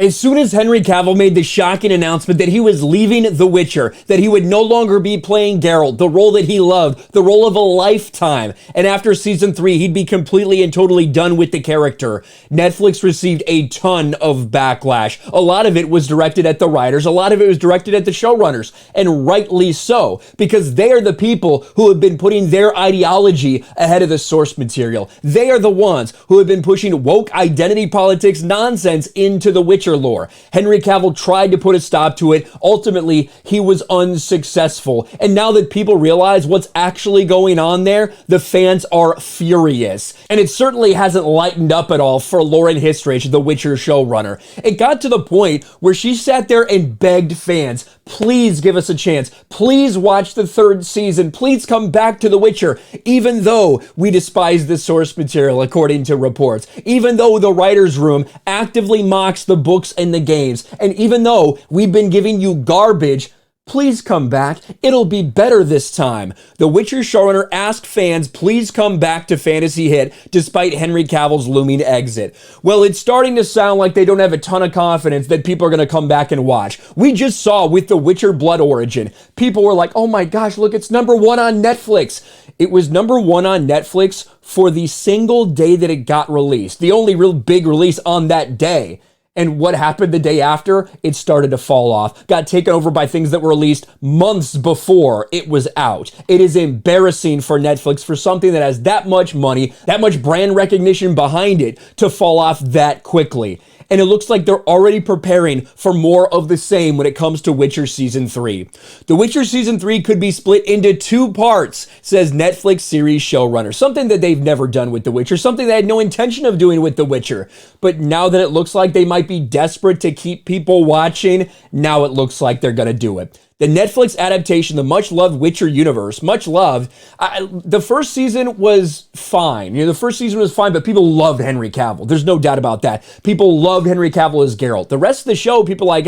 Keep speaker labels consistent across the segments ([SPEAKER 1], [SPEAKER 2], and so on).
[SPEAKER 1] As soon as Henry Cavill made the shocking announcement that he was leaving The Witcher, that he would no longer be playing Geralt, the role that he loved, the role of a lifetime, and after season 3, he'd be completely and totally done with the character, Netflix received a ton of backlash. A lot of it was directed at the writers, a lot of it was directed at the showrunners, and rightly so, because they are the people who have been putting their ideology ahead of the source material. They are the ones who have been pushing woke identity politics nonsense into The Witcher lore. Henry Cavill tried to put a stop to it. Ultimately, he was unsuccessful. And now that people realize what's actually going on there, the fans are furious. And it certainly hasn't lightened up at all for Lauren Hissrich, The Witcher showrunner. It got to the point where she sat there and begged fans, please give us a chance. Please watch the 3rd season. Please come back to The Witcher, even though we despise the source material, according to reports. Even though the writer's room actively mocks the books and the games. And even though we've been giving you garbage, please come back. It'll be better this time. The Witcher showrunner asked fans, please come back to Fantasy Hit, despite Henry Cavill's looming exit. Well, it's starting to sound like they don't have a ton of confidence that people are going to come back and watch. We just saw with The Witcher Blood Origin, people were like, oh my gosh, look, it's #1 on Netflix. It was #1 on Netflix for the single day that it got released. The only real big release on that day. And what happened the day after? It started to fall off. Got taken over by things that were released months before it was out. It is embarrassing for Netflix, for something that has that much money, that much brand recognition behind it, to fall off that quickly. And it looks like they're already preparing for more of the same when it comes to Witcher Season 3. The Witcher Season 3 could be split into 2 parts, says Netflix series showrunner. Something that they've never done with The Witcher, something they had no intention of doing with The Witcher. But now that it looks like they might be desperate to keep people watching, now it looks like they're gonna do it. The Netflix adaptation, the much-loved Witcher universe, much loved. The first season was fine. The first season was fine, but people loved Henry Cavill. There's no doubt about that. People loved Henry Cavill as Geralt. The rest of the show, people like,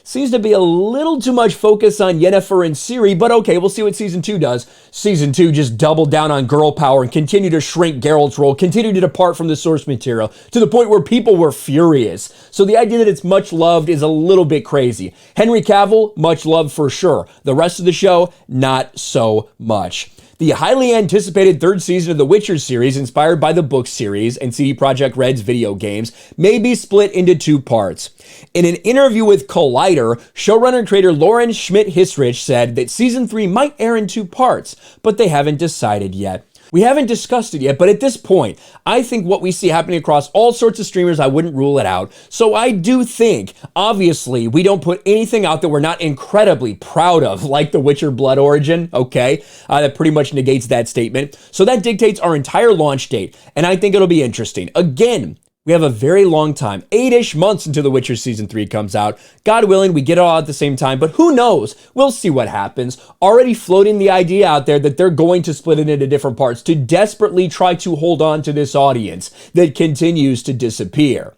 [SPEAKER 1] seems to be a little too much focus on Yennefer and Ciri, but okay, we'll see what season 2 does. Season 2 just doubled down on girl power and continued to shrink Geralt's role, continued to depart from the source material, to the point where people were furious. So the idea that it's much loved is a little bit crazy. Henry Cavill, much loved for sure. The rest of the show, not so much. The highly anticipated 3rd season of the Witcher series, inspired by the book series and CD Projekt Red's video games, may be split into 2 parts. In an interview with Collider, showrunner and creator Lauren Schmidt-Hissrich said that season 3 might air in 2 parts, but they haven't decided yet. We haven't discussed it yet, but at this point, I think what we see happening across all sorts of streamers, I wouldn't rule it out. So I do think, obviously, we don't put anything out that we're not incredibly proud of, like The Witcher Blood Origin, okay? That pretty much negates that statement. So that dictates our entire launch date, and I think it'll be interesting. Again, we have a very long time, 8-ish months until The Witcher Season 3 comes out. God willing, we get it all at the same time, but who knows? We'll see what happens. Already floating the idea out there that they're going to split it into different parts to desperately try to hold on to this audience that continues to disappear.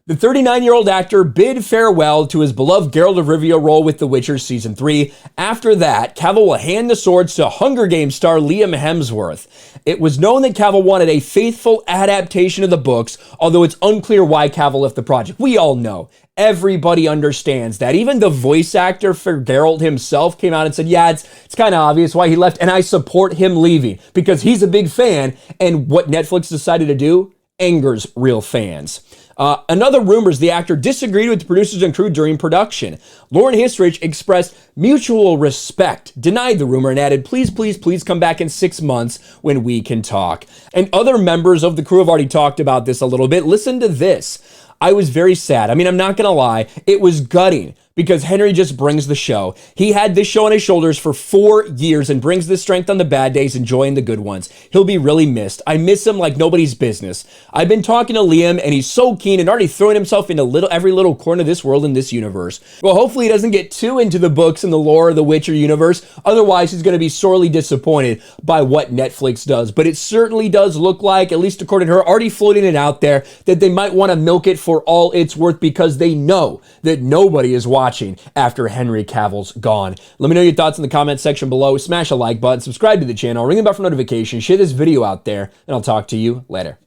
[SPEAKER 1] The 39-year-old actor bid farewell to his beloved Geralt of Rivia role with The Witcher Season 3. After that, Cavill will hand the swords to Hunger Games star Liam Hemsworth. It was known that Cavill wanted a faithful adaptation of the books, although it's unclear why Cavill left the project. We all know. Everybody understands that. Even the voice actor for Geralt himself came out and said, yeah, it's kind of obvious why he left, and I support him leaving, because he's a big fan, and what Netflix decided to do angers real fans. Another rumor is the actor disagreed with the producers and crew during production. Lauren Hissrich expressed mutual respect, denied the rumor, and added, please, please, please come back in 6 months when we can talk. And other members of the crew have already talked about this a little bit. Listen to this. I was very sad. I mean, I'm not going to lie. It was gutting because Henry just brings the show. He had this show on his shoulders for 4 years and brings the strength on the bad days and joy in the good ones. He'll be really missed. I miss him like nobody's business. I've been talking to Liam, and he's so keen and already throwing himself into every little corner of this world and this universe. Well, hopefully he doesn't get too into the books and the lore of the Witcher universe. Otherwise, he's going to be sorely disappointed by what Netflix does. But it certainly does look like, at least according to her, already floating it out there, that they might want to milk it for all it's worth because they know that nobody is watching after Henry Cavill's gone. Let me know your thoughts in the comment section below. Smash a like button, subscribe to the channel, ring the bell for notifications, share this video out there, and I'll talk to you later.